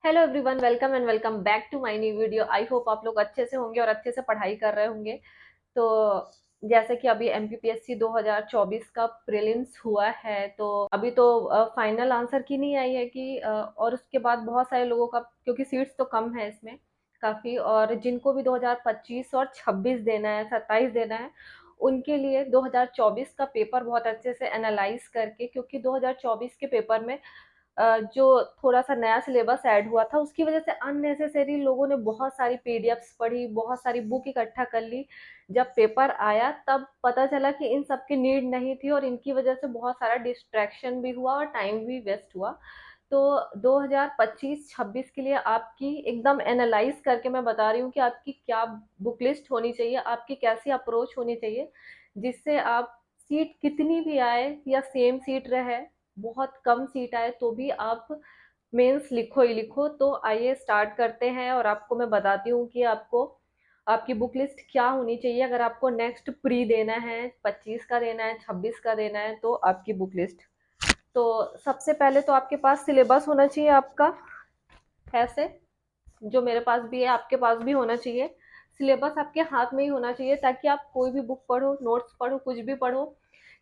Hello everyone, welcome and welcome back to my new video. I hope आप लोग अच्छे से होंगे और अच्छे से पढ़ाई कर रहे होंगे। तो जैसे कि अभी एमपीपीएससी 2024 का प्रीलिम्स हुआ है, तो अभी तो फाइनल आंसर की नहीं आई है कि और उसके बाद बहुत सारे लोगों का, क्योंकि सीट्स तो कम है इसमें काफ़ी, और जिनको भी 2025 और 26 देना है, 27 देना है, उनके लिए 2024 का पेपर बहुत अच्छे से एनालाइज करके, क्योंकि 2024 के पेपर में जो थोड़ा-सा नया सिलेबस ऐड हुआ था, उसकी वजह से अननेसेसरी लोगों ने बहुत सारी पीडीएफ्स पढ़ी, बहुत सारी बुक इकट्ठा कर ली। जब पेपर आया तब पता चला कि इन सब की नीड नहीं थी और इनकी वजह से बहुत सारा डिस्ट्रैक्शन भी हुआ और टाइम भी वेस्ट हुआ। तो 2025-26 के लिए आपकी एकदम एनालाइज करके मैं बता रही हूँ कि आपकी क्या बुक लिस्ट होनी चाहिए, आपकी कैसी अप्रोच होनी चाहिए, जिससे आप सीट कितनी भी आए या सेम सीट रहे, बहुत कम सीट आए तो भी आप मेंस लिखो ही लिखो। तो आइए स्टार्ट करते हैं और आपको मैं बताती हूँ कि आपको आपकी बुक लिस्ट क्या होनी चाहिए अगर आपको नेक्स्ट प्री देना है, 25 का देना है, 26 का देना है, तो आपकी बुक लिस्ट। तो सबसे पहले तो आपके पास सिलेबस होना चाहिए आपका, ऐसे जो मेरे पास भी है आपके पास भी होना चाहिए। सिलेबस आपके हाथ में ही होना चाहिए ताकि आप कोई भी बुक पढ़ो, नोट्स पढ़ो, कुछ भी पढ़ो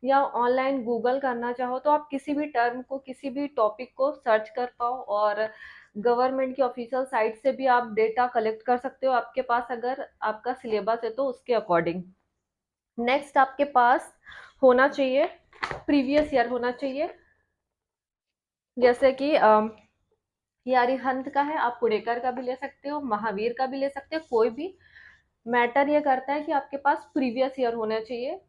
या ऑनलाइन गूगल करना चाहो तो आप किसी भी टर्म को, किसी भी टॉपिक को सर्च कर पाओ, और गवर्नमेंट की ऑफिशियल साइट से भी आप डेटा कलेक्ट कर सकते हो आपके पास अगर आपका सिलेबस है तो उसके अकॉर्डिंग। नेक्स्ट आपके पास होना चाहिए, प्रीवियस ईयर होना चाहिए। जैसे कि ये अरिहंत का है, आप कुडेकर का भी ले सकते हो, महावीर का भी ले सकते हो, कोई भी। मैटर ये करता है कि आपके पास प्रीवियस ईयर होना चाहिए,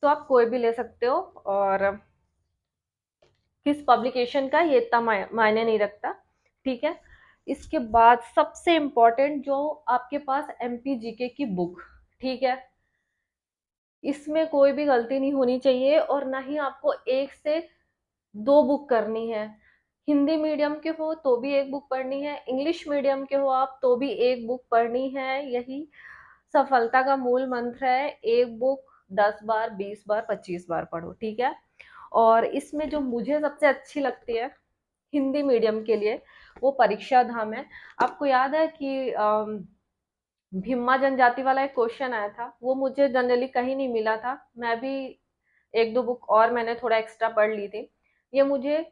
तो आप कोई भी ले सकते हो। और किस पब्लिकेशन का ये इतना मायने नहीं रखता, ठीक है। इसके बाद सबसे इम्पोर्टेंट, जो आपके पास एमपीजीके की बुक, ठीक है, इसमें कोई भी गलती नहीं होनी चाहिए और ना ही आपको एक से दो बुक करनी है। हिंदी मीडियम के हो तो भी एक बुक पढ़नी है, इंग्लिश मीडियम के हो आप तो भी एक बुक पढ़नी है। यही सफलता का मूल मंत्र है, एक बुक 10 बार, 20 बार, 25 बार पढ़ो, ठीक है। और इसमें जो मुझे सबसे अच्छी लगती है हिंदी मीडियम के लिए, वो परीक्षा धाम है। आपको याद है कि भिम्मा जनजाति वाला एक क्वेश्चन आया था, वो मुझे जनरली कहीं नहीं मिला था, मैं भी एक दो बुक और मैंने थोड़ा एक्स्ट्रा पढ़ ली थी। ये मुझे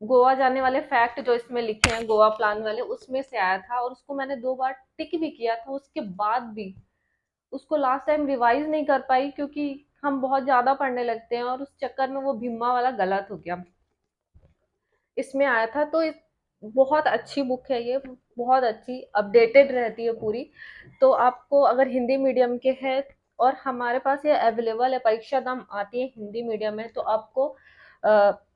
गोवा जाने वाले फैक्ट जो इसमें लिखे हैं गोवा प्लान वाले, उसमें से आया था और उसको मैंने 2 बार टिक भी किया था, उसके बाद भी उसको लास्ट टाइम रिवाइज नहीं कर पाई क्योंकि हम बहुत ज्यादा पढ़ने लगते हैं और उस चक्कर में वो भिम्मा वाला गलत हो गया। इसमें आया था, तो बहुत अच्छी बुक है ये, बहुत अच्छी अपडेटेड रहती है पूरी। तो आपको अगर हिंदी मीडियम के है और हमारे पास ये अवेलेबल है, परीक्षा दाम आती है हिंदी मीडियम में, तो आपको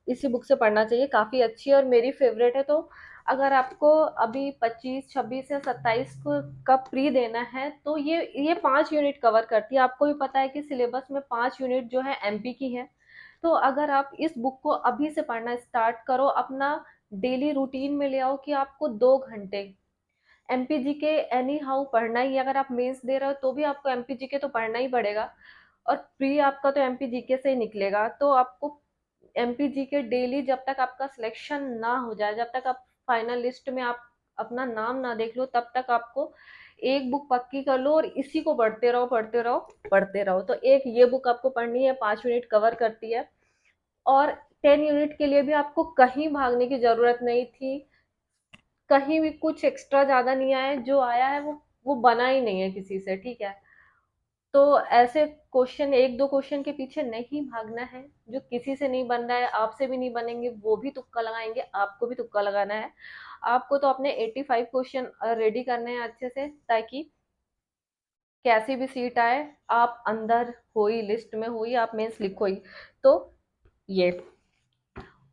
इसी बुक से पढ़ना चाहिए, काफ़ी अच्छी है और मेरी फेवरेट है। तो अगर आपको अभी 25, 26 या 27 को का प्री देना है तो ये 5 यूनिट कवर करती है। आपको भी पता है कि सिलेबस में 5 यूनिट जो है एमपी की है। तो अगर आप इस बुक को अभी से पढ़ना स्टार्ट करो, अपना डेली रूटीन में ले आओ कि आपको 2 घंटे एमपीजी के एनी हाउ पढ़ना ही है। अगर आप मेंस दे रहे हो तो भी आपको एमपीजी के तो पढ़ना ही पड़ेगा, और प्री आपका तो एमपीजी के से ही निकलेगा। तो आपको एमपीजी के डेली, जब तक आपका सिलेक्शन ना हो जाए, जब तक आप फाइनल लिस्ट में आप अपना नाम ना देख लो, तब तक आपको एक बुक पक्की कर लो और इसी को पढ़ते रहो, पढ़ते रहो, पढ़ते रहो। तो एक ये बुक आपको पढ़नी है, 5 यूनिट कवर करती है। और 10 यूनिट के लिए भी आपको कहीं भागने की जरूरत नहीं थी, कहीं भी कुछ एक्स्ट्रा ज्यादा नहीं आया, जो आया है वो बना ही नहीं है किसी से, ठीक है। तो ऐसे क्वेश्चन, एक दो क्वेश्चन के पीछे नहीं भागना है, जो किसी से नहीं बन रहा है, आपसे भी नहीं बनेंगे, वो भी तुक्का लगाएंगे, आपको भी तुक्का लगाना है। आपको तो अपने 85 क्वेश्चन रेडी करने हैं अच्छे से, ताकि कैसी भी सीट आए आप अंदर हो ही, लिस्ट में हो ही, आप मेंस लिखो ही। तो ये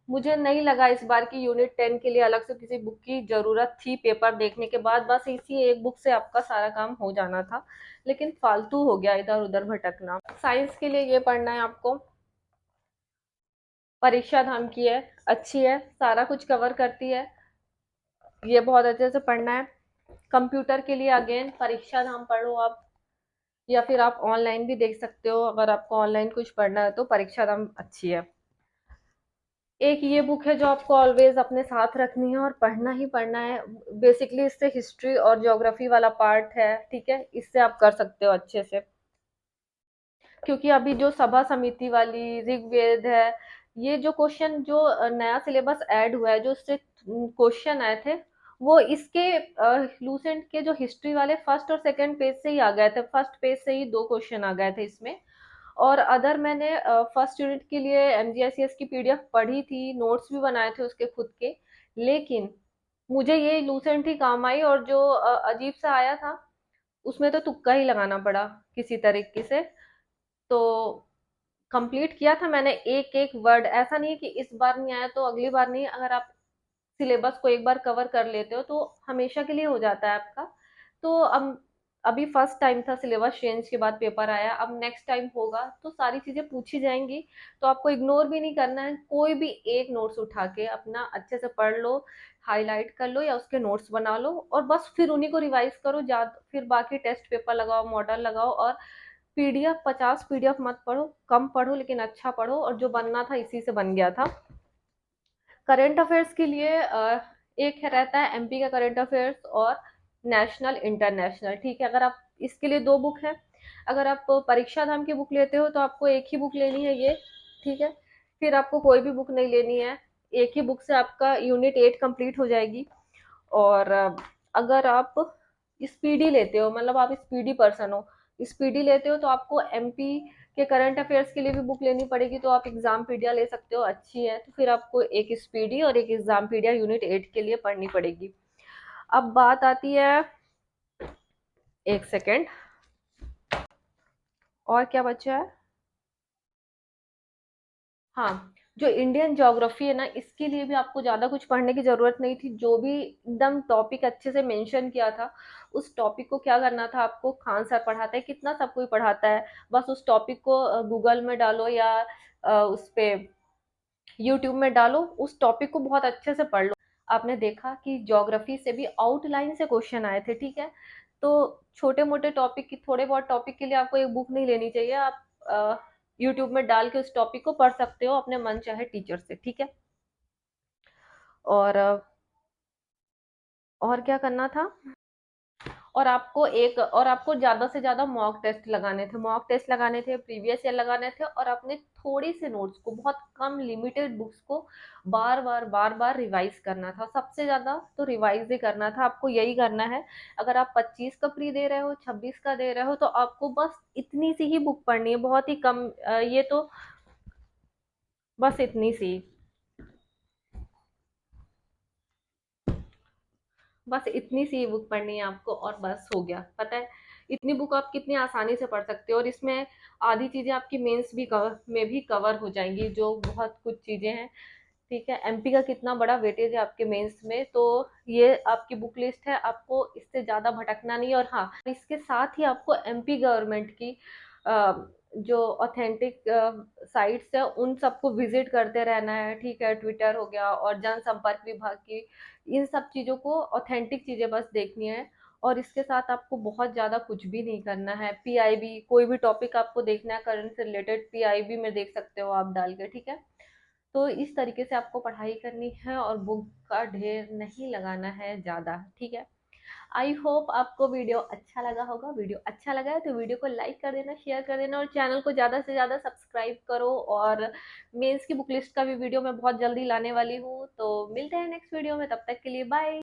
मुझे नहीं लगा इस बार की यूनिट 10 के लिए अलग से किसी बुक की जरूरत थी। पेपर देखने के बाद बस इसी एक बुक से आपका सारा काम हो जाना था, लेकिन फालतू हो गया इधर उधर भटकना। साइंस के लिए ये पढ़ना है आपको, परीक्षा धाम की है, अच्छी है, सारा कुछ कवर करती है, ये बहुत अच्छे से पढ़ना है। कंप्यूटर के लिए अगेन परीक्षा धाम पढ़ो आप, या फिर आप ऑनलाइन भी देख सकते हो, अगर आपको ऑनलाइन कुछ पढ़ना है तो परीक्षा धाम अच्छी है। एक ये बुक है जो आपको ऑलवेज अपने साथ रखनी है और पढ़ना ही पढ़ना है। बेसिकली इससे हिस्ट्री और ज्योग्राफी वाला पार्ट है, ठीक है, इससे आप कर सकते हो अच्छे से। क्योंकि अभी जो सभा समिति वाली ऋग्वेद है, ये जो क्वेश्चन जो नया सिलेबस ऐड हुआ है, जो उससे क्वेश्चन आए थे, वो इसके लूसेंट के जो हिस्ट्री वाले फर्स्ट और सेकंड पेज से ही आ गए थे। फर्स्ट पेज से ही दो क्वेश्चन आ गए थे इसमें। और अदर मैंने फर्स्ट यूनिट के लिए एमजीआईसीएस की पीडीएफ पढ़ी थी, नोट्स भी बनाए थे उसके खुद के, लेकिन मुझे ये लूसेंट ही काम आई। और जो अजीब सा आया था, उसमें तो तुक्का ही लगाना पड़ा किसी तरीके से। तो कंप्लीट किया था मैंने एक एक वर्ड। ऐसा नहीं है कि इस बार नहीं आया तो अगली बार नहीं, अगर आप सिलेबस को एक बार कवर कर लेते हो तो हमेशा के लिए हो जाता है आपका। तो अब अभी फर्स्ट टाइम था, सिलेबस चेंज के बाद पेपर आया, अब नेक्स्ट टाइम होगा तो सारी चीजें पूछी जाएंगी। तो आपको इग्नोर भी नहीं करना है, कोई भी एक नोट्स उठा के अपना अच्छे से पढ़ लो, हाईलाइट कर लो या उसके नोट्स बना लो और बस फिर उन्हीं को रिवाइज करो। ज्यादा फिर बाकी टेस्ट पेपर लगाओ, मॉडल लगाओ। और पीडीएफ 50 पीडीएफ मत पढ़ो, कम पढ़ो लेकिन अच्छा पढ़ो। और जो बनना था इसी से बन गया था। करंट अफेयर्स के लिए एक है रहता है एमपी का करंट अफेयर्स और नेशनल इंटरनेशनल, ठीक है। अगर आप इसके लिए दो बुक है। अगर आप परीक्षा धाम की बुक लेते हो तो आपको एक ही बुक लेनी है ये, ठीक है। फिर आपको कोई भी बुक नहीं लेनी है, एक ही बुक से आपका यूनिट 8 कंप्लीट हो जाएगी। और अगर आप स्पीडी लेते हो, मतलब आप स्पीडी पर्सन हो, स्पीडी लेते हो तो आपको एमपी के करंट अफेयर्स के लिए भी बुक लेनी पड़ेगी। तो आप एग्जाम पीडिया ले सकते हो, अच्छी है। तो फिर आपको एक स्पीडी और एक एग्जाम पीडिया यूनिट 8 के लिए पढ़नी पड़ेगी। अब बात आती है, एक सेकेंड, और क्या बचा है। हाँ, जो इंडियन ज्योग्राफी है ना, इसके लिए भी आपको ज्यादा कुछ पढ़ने की जरूरत नहीं थी। जो भी एकदम टॉपिक अच्छे से मेंशन किया था, उस टॉपिक को क्या करना था आपको, खान सर पढ़ाते हैं, कितना सब कोई पढ़ाता है, बस उस टॉपिक को गूगल में डालो या उस पे यूट्यूब में डालो, उस टॉपिक को बहुत अच्छे से पढ़ लो। आपने देखा कि ज्योग्राफी से भी आउटलाइन से क्वेश्चन आए थे, ठीक है। तो छोटे मोटे टॉपिक की, थोड़े बहुत टॉपिक के लिए आपको एक बुक नहीं लेनी चाहिए। आप यूट्यूब में डाल के उस टॉपिक को पढ़ सकते हो अपने मन चाहे टीचर से, ठीक है। और और क्या करना था। और आपको ज्यादा से ज्यादा मॉक टेस्ट लगाने थे, मॉक टेस्ट लगाने थे, प्रीवियस ईयर लगाने थे। और अपने थोड़ी से नोट्स को, बहुत कम लिमिटेड बुक्स को बार बार रिवाइज करना था। सबसे ज्यादा तो रिवाइज ही करना था, आपको यही करना है। अगर आप 25 का प्री दे रहे हो, 26 का दे रहे हो, तो आपको बस इतनी सी ही बुक पढ़नी है, बहुत ही कम। ये तो बस इतनी सी, बस इतनी सी बुक पढ़नी है आपको और बस हो गया। पता है इतनी बुक आप कितनी आसानी से पढ़ सकते हो। और इसमें आधी चीजें आपकी मेंस भी कवर में भी कवर हो जाएंगी, जो बहुत कुछ चीजें हैं, ठीक है। एमपी का कितना बड़ा वेटेज है आपके मेंस में, तो ये आपकी बुक लिस्ट है, आपको इससे ज्यादा भटकना नहीं है। और हाँ, इसके साथ ही आपको एमपी गवर्नमेंट की जो ऑथेंटिक साइट्स है उन सबको विजिट करते रहना है, ठीक है। ट्विटर हो गया और जनसंपर्क विभाग की, इन सब चीजों को, ऑथेंटिक चीजें बस देखनी है। और इसके साथ आपको बहुत ज्यादा कुछ भी नहीं करना है। पीआईबी, कोई भी टॉपिक आपको देखना है करंट से रिलेटेड, पीआईबी में देख सकते हो आप डाल के, ठीक है। तो इस तरीके से आपको पढ़ाई करनी है और बुक का ढेर नहीं लगाना है ज़्यादा, ठीक है। आई होप आपको वीडियो अच्छा लगा होगा। वीडियो अच्छा लगा है तो वीडियो को लाइक कर देना, शेयर कर देना और चैनल को ज़्यादा से ज़्यादा सब्सक्राइब करो। और मेंस की बुक लिस्ट का भी वीडियो मैं बहुत जल्दी लाने वाली हूँ। तो मिलते हैं नेक्स्ट वीडियो में, तब तक के लिए बाय।